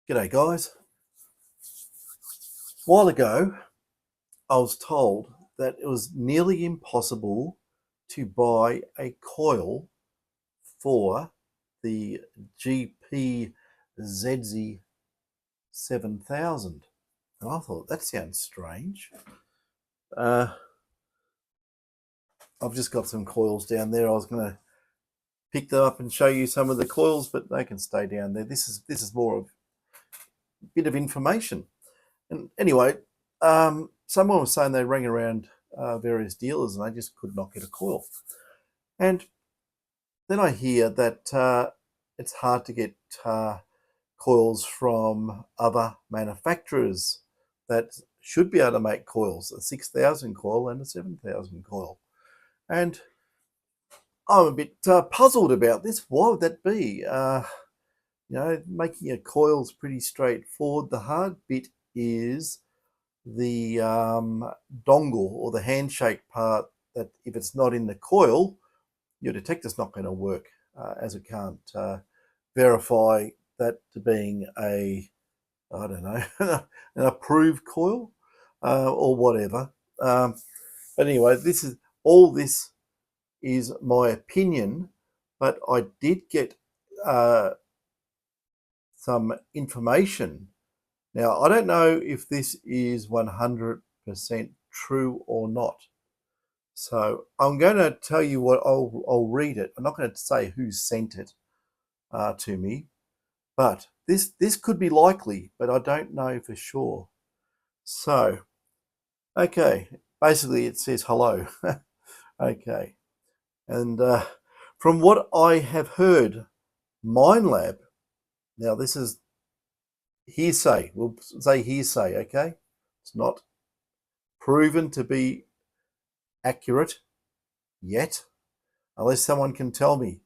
G'day guys. A while ago I was told that it was nearly impossible to buy a coil for the GPZZ 7000, and I thought that sounds strange. I've just got some coils down there. I was going to pick them up and show you some of the coils, but they can stay down there. This is more of a bit of information. And anyway, someone was saying they rang around various dealers and they just could not get a coil. And then I hear that it's hard to get coils from other manufacturers that should be able to make coils, a 6000 coil and a 7000 coil. And I'm a bit puzzled about this. Why would that be? Making a coil is pretty straightforward. The hard bit is the dongle or the handshake part, that if it's not in the coil, your detector's not going to work, as it can't verify that to being a, I don't know, an approved coil or whatever. But anyway, this is my opinion, but I did get some information. Now, I don't know if this is 100% true or not. So I'm going to tell you what, I'll read it. I'm not going to say who sent it to me, but this could be likely, but I don't know for sure. So, okay, basically it says hello. Okay, and from what I have heard, Minelab, now this is hearsay, we'll say hearsay, okay? It's not proven to be accurate yet, unless someone can tell me.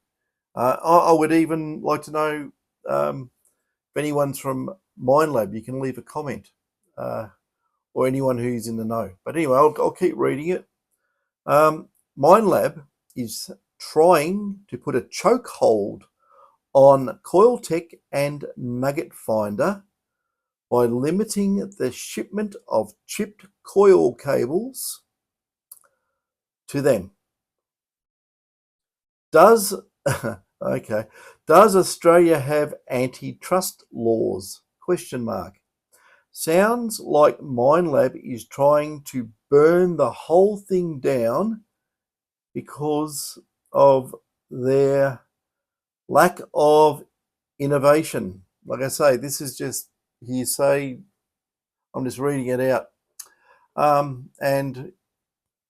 I would even like to know if anyone's from Minelab, you can leave a comment, or anyone who's in the know. But anyway, I'll keep reading it. Minelab is trying to put a chokehold on Coiltech and Nugget Finder by limiting the shipment of chipped coil cables to them. Does Australia have antitrust laws? Question mark. Sounds like Minelab is trying to burn the whole thing down because of their lack of innovation. Like I say, this is just hearsay. I'm just reading it out. And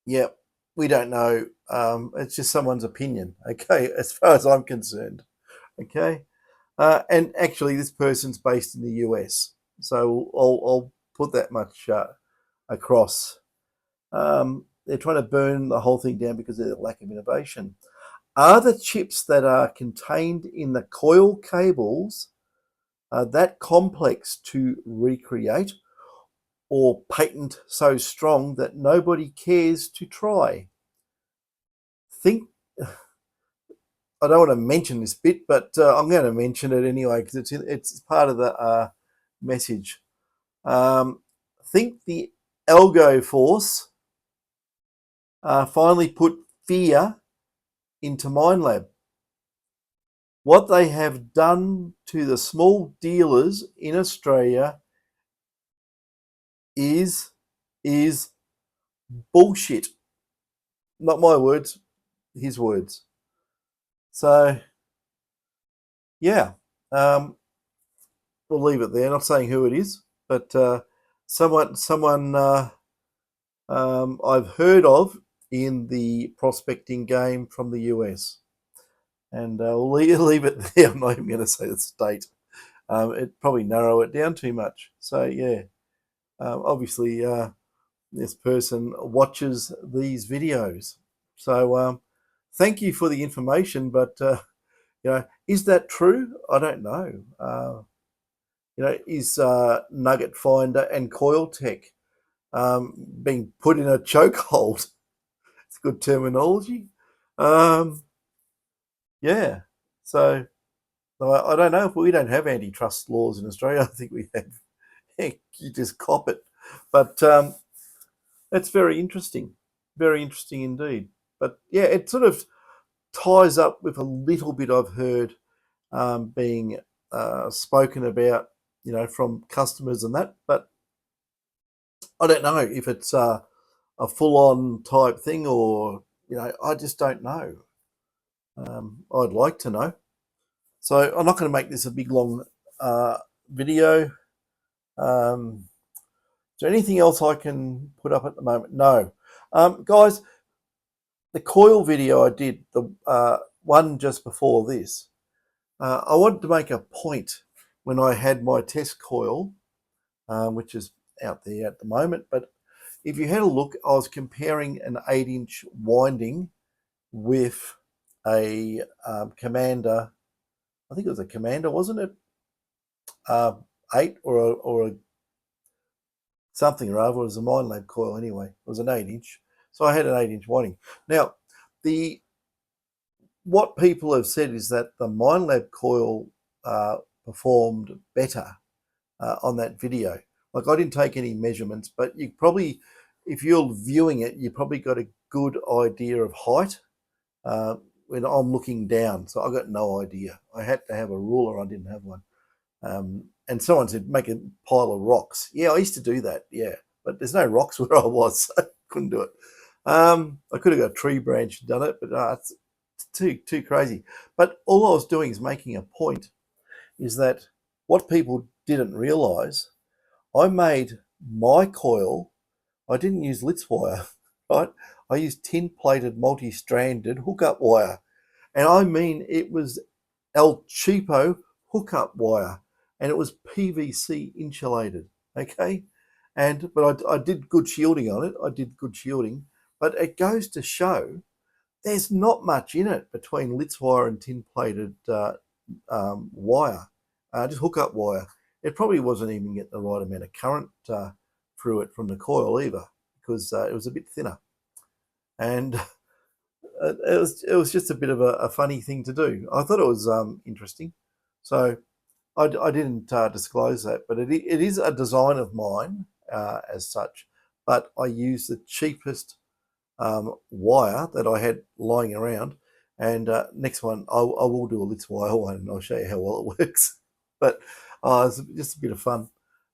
yeah, we don't know. It's just someone's opinion, okay, as far as I'm concerned. Okay. And actually, this person's based in the US. So I'll put that much across. They're trying to burn the whole thing down because of the lack of innovation. Are the chips that are contained in the coil cables that complex to recreate or patent so strong that nobody cares to try? I don't want to mention this bit, but I'm going to mention it anyway because it's part of the message. Think the Algo Force finally put fear into Minelab. What they have done to the small dealers in Australia is bullshit. Not my words, his words. So, yeah, we'll leave it there. Not saying who it is, but someone I've heard of in the prospecting game from the US. And we'll leave it there. I'm not even going to say the state. It'd probably narrow it down too much. So, yeah, obviously this person watches these videos. So thank you for the information, but is that true? I don't know. Is Nugget Finder and Coiltech being put in a chokehold? It's good terminology. Yeah, so I don't know if we don't have antitrust laws in Australia. I think we have. You just cop it. But that's very interesting indeed. But yeah, it sort of ties up with a little bit I've heard being spoken about, from customers and that. But I don't know if it's a full-on type thing or, I just don't know. I'd like to know. So I'm not going to make this a big, long video. Is there anything else I can put up at the moment? No. Guys, the coil video I did, the one just before this, I wanted to make a point when I had my test coil, which is out there at the moment. But if you had a look, I was comparing an 8-inch winding with a Commander. I think it was a Commander, wasn't it? 8 or a something or other. It was a Minelab coil anyway. It was an 8-inch. So I had an 8-inch winding. Now, what people have said is that the Minelab coil performed better on that video. Like, I didn't take any measurements, but you probably, if you're viewing it, you probably got a good idea of height when I'm looking down. So I got no idea. I had to have a ruler. I didn't have one. And someone said, make a pile of rocks. Yeah, I used to do that, yeah. But there's no rocks where I was, so I couldn't do it. I could have got a tree branch and done it, but it's too crazy. But all I was doing is making a point, is that what people didn't realise, I made my coil, I didn't use Litz wire, right? I used tin-plated multi-stranded hookup wire. And I mean, it was El Cheapo hookup wire, and it was PVC insulated, okay? But I did good shielding on it. I did good shielding, but it goes to show there's not much in it between Litz wire and tin-plated wire, just hookup wire. It probably wasn't even getting the right amount of current through it from the coil either, because it was a bit thinner. And it was just a bit of a funny thing to do. I thought it was interesting. So I didn't disclose that, but it is a design of mine as such. But I used the cheapest wire that I had lying around. And next one, I will do a Litz wire one, and I'll show you how well it works. But it's just a bit of fun.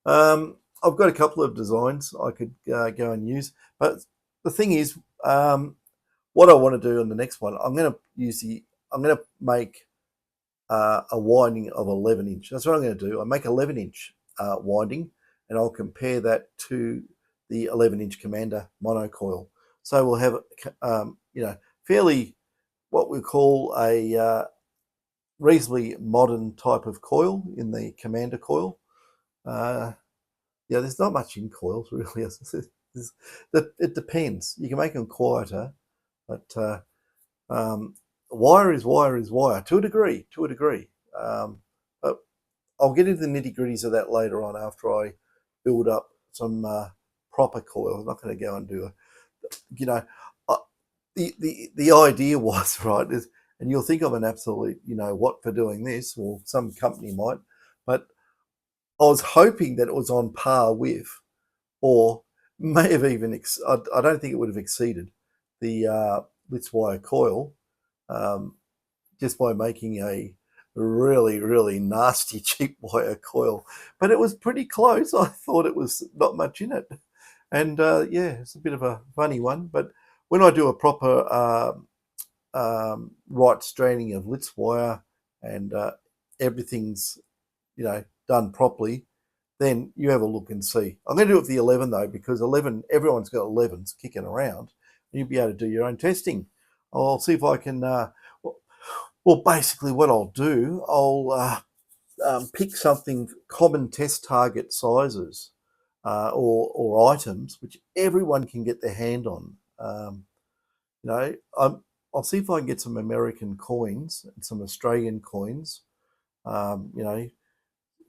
I've got a couple of designs I could go and use. But the thing is, what I want to do on the next one, I'm going to make a winding of 11-inch. That's what I'm going to do. I make 11-inch winding, and I'll compare that to the 11-inch Commander monocoil. So we'll have, fairly what we call a reasonably modern type of coil in the Commander coil. There's not much in coils really. It depends. You can make them quieter, but wire is wire to a degree. But I'll get into the nitty-gritties of that later on after I build up some proper coil. I'm not going to go and do the idea was, right, and you'll think I'm an absolute what for doing this, or some company might, but I was hoping that it was on par with, or may have even I don't think it would have exceeded the Litz wire coil, just by making a really nasty cheap wire coil. But it was pretty close. I thought it was not much in it, and it's a bit of a funny one. But when I do a proper right stranding of Litz wire and everything's done properly, then you have a look and see. I'm going to do it with the 11 though, because 11, everyone's got 11s kicking around. You'll be able to do your own testing. I'll see if I can. Well, basically, what I'll do, I'll pick something common test target sizes or items which everyone can get their hand on. I'll see if I can get some American coins and some Australian coins,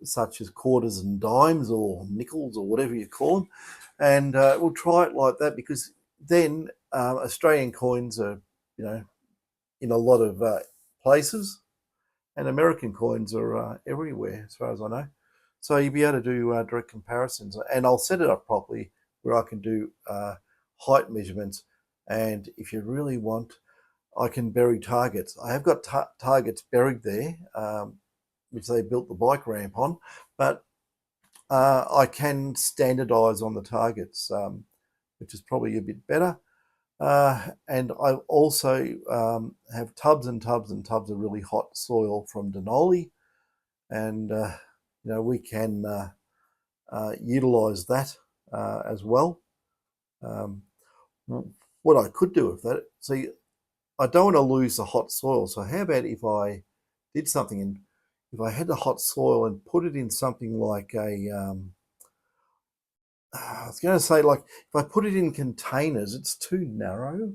such as quarters and dimes or nickels or whatever you call them, and we'll try it like that, because then Australian coins are, in a lot of places, and American coins are everywhere as far as I know. So you'll be able to do direct comparisons, and I'll set it up properly where I can do height measurements, and if you really want, I can bury targets. I have got targets buried there, which they built the bike ramp on, but I can standardize on the targets, which is probably a bit better. And I also have tubs and tubs and tubs of really hot soil from Denali, and we can utilize that as well. What I could do with that, see, I don't want to lose the hot soil. So how about if I did something, and if I had the hot soil and put it in something like I was going to say, like, if I put it in containers, it's too narrow.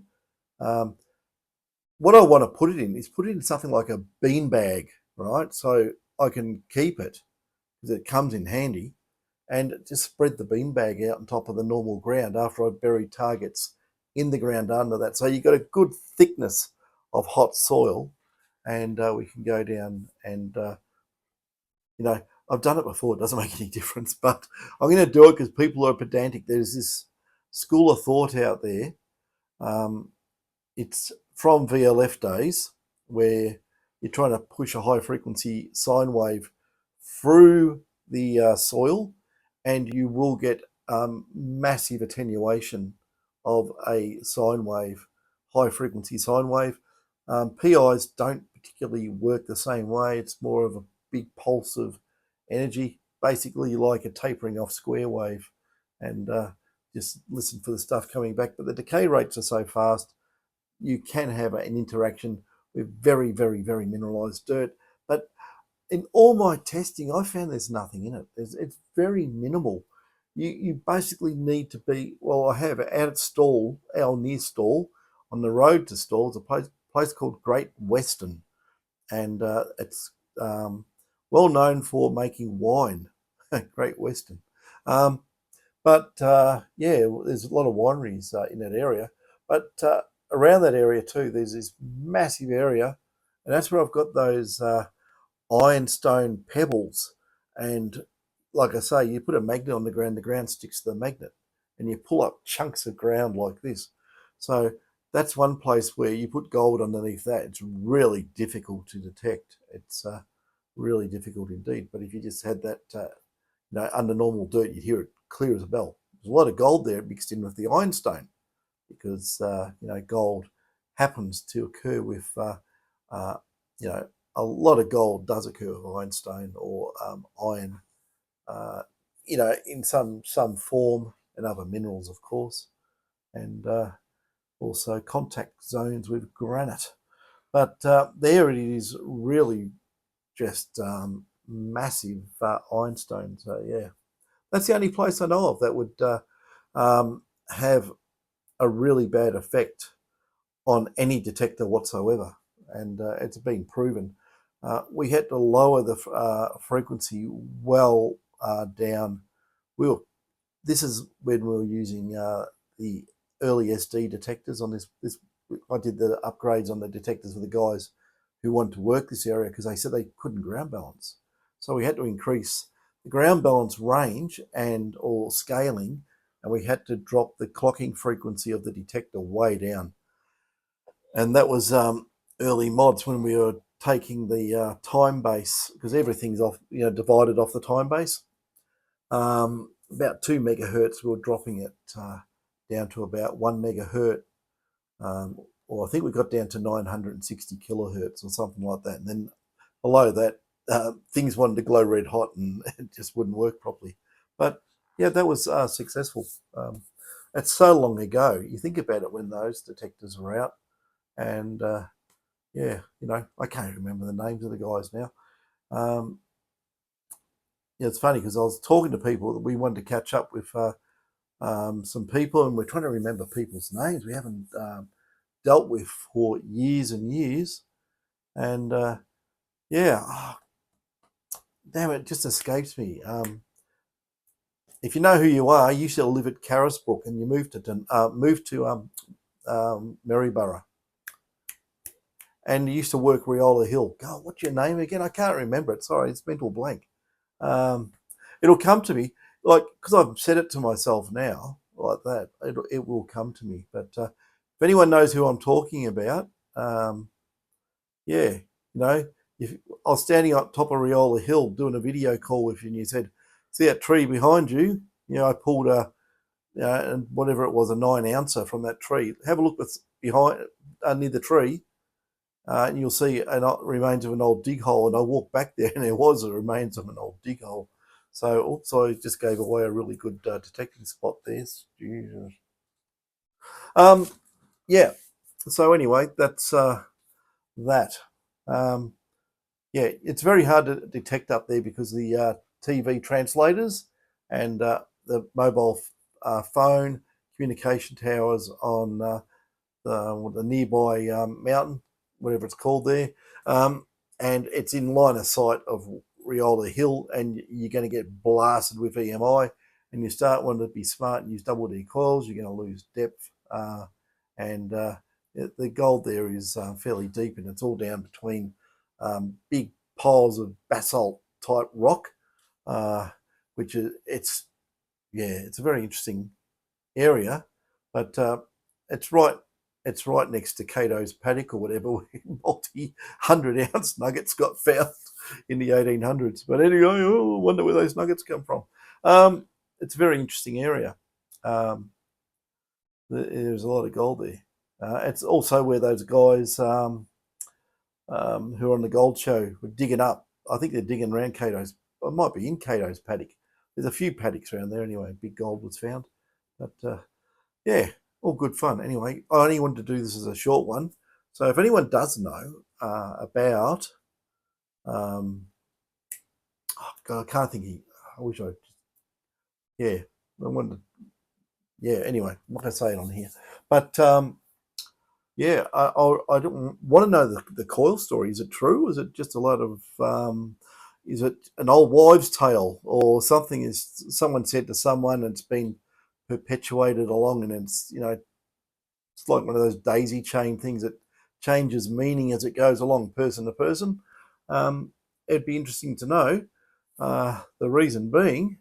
What I want to put it in is put it in something like a bean bag, right? So I can keep it because it comes in handy, and just spread the bean bag out on top of the normal ground after I've buried targets in the ground under that. So you've got a good thickness of hot soil, and we can go down and, I've done it before. It doesn't make any difference, but I'm going to do it because people are pedantic. There's this school of thought out there. It's from VLF days where you're trying to push a high frequency sine wave through the soil, and you will get massive attenuation of a sine wave, high frequency sine wave. PIs don't particularly work the same way. It's more of a big pulse of energy, basically like a tapering off square wave, and just listen for the stuff coming back. But the decay rates are so fast, you can have an interaction with very, very, very mineralized dirt. But in all my testing, I found there's nothing in it. It's very minimal. You basically need to be, well, I have out at Stall, our near Stall, on the road to Stall, is a place called Great Western, and it's well known for making wine, Great Western. But yeah, there's a lot of wineries in that area. But around that area too, there's this massive area, and that's where I've got those ironstone pebbles. And like I say, you put a magnet on the ground sticks to the magnet, and you pull up chunks of ground like this. So that's one place where you put gold underneath that. It's really difficult to detect. It's really difficult indeed. But if you just had that, under normal dirt, you'd hear it clear as a bell. There's a lot of gold there mixed in with the ironstone, because gold happens to occur with a lot of gold does occur with ironstone or iron, in some form, and other minerals, of course, and also contact zones with granite. But there it is, really just massive ironstone. So yeah, that's the only place I know of that would have a really bad effect on any detector whatsoever, and it's been proven. We had to lower the frequency well down. This is when we were using the early SD detectors on this. I did the upgrades on the detectors for the guys who wanted to work this area, because they said they couldn't ground balance. So we had to increase the ground balance range or scaling, and we had to drop the clocking frequency of the detector way down. And that was early mods when we were taking the time base, because everything's off, divided off the time base. About 2 megahertz, we were dropping it down to about 1 megahertz, or I think we got down to 960 kilohertz or something like that. And then below that, things wanted to glow red hot, and it just wouldn't work properly. But yeah, that was successful. It's so long ago. You think about it when those detectors were out, and yeah, I can't remember the names of the guys now. It's funny because I was talking to people that we wanted to catch up with some people, and we're trying to remember people's names we haven't dealt with for years and years. And yeah, damn, it just escapes me. If you know who you are, you used to live at Carisbrook, and you moved to Maryborough. and he used to work Riola Hill. God, what's your name again? I can't remember it. Sorry, it's mental blank. It'll come to me, like, because I've said it to myself now, like that. It will come to me. But if anyone knows who I'm talking about, yeah, you know, if I was standing on top of Riola Hill doing a video call with you, and you said, "See that tree behind you?" You know, I pulled a, and whatever it was, a 9-ouncer from that tree. Have a look what's behind, near the tree, and you'll see remains of an old dig hole. And I walked back there, and there was the remains of an old dig hole. So, also, I just gave away a really good detecting spot there. Jesus. Yeah. So anyway, that's that. Yeah, it's very hard to detect up there because the TV translators and the mobile phone communication towers on the nearby mountain, whatever it's called there, and it's in line of sight of Riola Hill, and you're going to get blasted with EMI, and you start wanting to be smart and use double D coils, you're going to lose depth, and the gold there is fairly deep, and it's all down between big piles of basalt type rock, which is it's a very interesting area, but it's right next to Cato's paddock or whatever, where multi-100-ounce nuggets got found in the 1800s. But anyway, I wonder where those nuggets come from. It's a very interesting area. There's a lot of gold there. It's also where those guys who are on the gold show were digging up. I think they're digging around Cato's. It might be in Cato's paddock. There's a few paddocks around there anyway. Big gold was found. But yeah, all good fun. Anyway, I only wanted to do this as a short one. So if anyone does know about, oh God, I can't think. I wish I. Yeah, I wanted. Yeah. Anyway, I'm not going to say it on here, but yeah, I don't want to know the Coil story. Is it true? Is it just a lot of? Is it an old wives' tale or something? Is someone said to someone, and it's been perpetuated along, and it's it's like one of those daisy chain things that changes meaning as it goes along, person to person. It'd be interesting to know. The reason being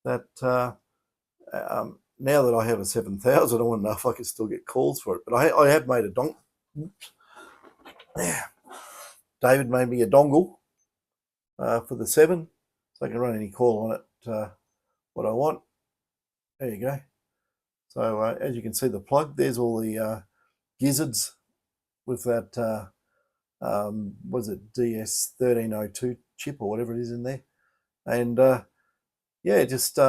that now that I have a 7000, I want to know if I can still get calls for it. But I have made a dongle. Yeah. David made me a dongle for the 7, so I can run any call on it what I want. There you go. So as you can see, the plug, there's all the gizzards with that, was it DS1302 chip or whatever it is in there. And yeah, just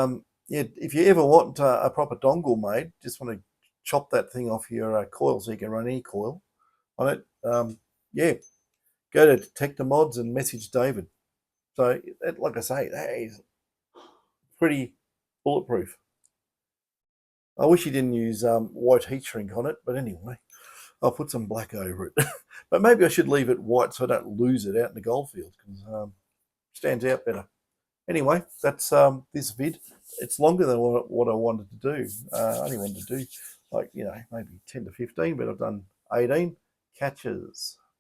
yeah, if you ever want a proper dongle made, just want to chop that thing off your coil so you can run any coil on it. Yeah, go to DetectorMods and message David. So, like I say, that is pretty bulletproof. I wish he didn't use white heat shrink on it, but anyway, I'll put some black over it. But maybe I should leave it white so I don't lose it out in the goldfield, because it stands out better. Anyway, that's this vid. It's longer than what I wanted to do. I only wanted to do like, maybe 10 to 15, but I've done 18 catches.